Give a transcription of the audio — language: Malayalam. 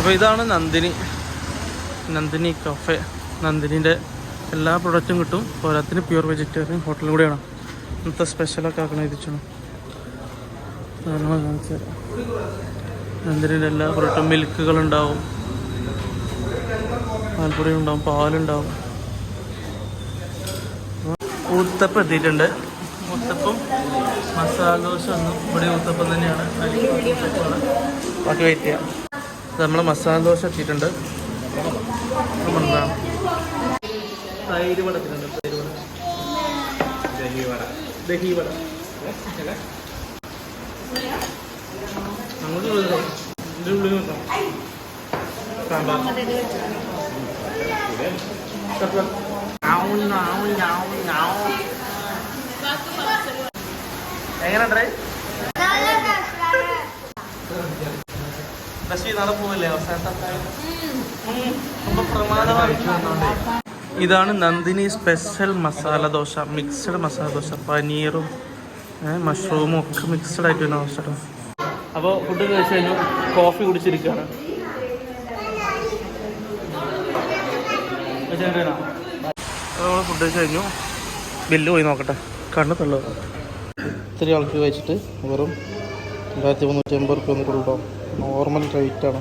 അപ്പോൾ ഇതാണ് നന്ദിനി കഫേ. നന്ദിനിൻ്റെ എല്ലാ പ്രൊഡക്റ്റും കിട്ടും. പോരാത്തിന് പ്യൂർ വെജിറ്റേറിയൻ ഹോട്ടലും കൂടിയാണ്. ഇന്നത്തെ സ്പെഷ്യലൊക്കെ ആക്കണം ഇതിച്ചാണ്. കാണിച്ചു തരാം. നന്ദിനിൻ്റെ എല്ലാ പ്രൊഡക്റ്റും മിൽക്കുകളുണ്ടാവും, പാൽപ്പൊടി ഉണ്ടാവും, പാലുണ്ടാവും. ഊത്തപ്പം എത്തിയിട്ടുണ്ട്. ഊത്തപ്പം മസാല ദോശ ഒന്നും ഇവിടെ ഊത്തപ്പം തന്നെയാണ്. ബാക്കി വെയിറ്റ് ചെയ്യാം. നമ്മൾ മസാല ദോശ എത്തിയിട്ടുണ്ട്. തൈര് വട എത്തിയിട്ടുണ്ട്. ദഹി വട നമുക്ക് ഇതിൻ്റെ ഉള്ളിൽ നോക്കാം. എങ്ങനെയുണ്ടേ? നാളെ പോവല്ലേ അവസാനത്തെ? ഇതാണ് നന്ദിനി സ്പെഷ്യൽ മസാല ദോശ. മിക്സഡ് മസാല ദോശ. പനീറും മഷ്റൂമും ഒക്കെ മിക്സഡ് ആയിട്ട് വരുന്ന ദോശ. അപ്പോൾ ഫുഡ് കഴിച്ച് കഴിഞ്ഞു. കോഫി കുടിച്ചിരിക്കുകയാണ്. നമ്മൾ ഫുഡ് കഴിച്ച് കഴിഞ്ഞു. ബില്ല് പോയി നോക്കട്ടെ. കണ്ണ് തള്ളുക. ഇത്തിരി ആൾക്ക് കഴിച്ചിട്ട് വെറും 2350 വന്നിട്ടുള്ളൂ. നോർമൽ റേറ്റാണ്.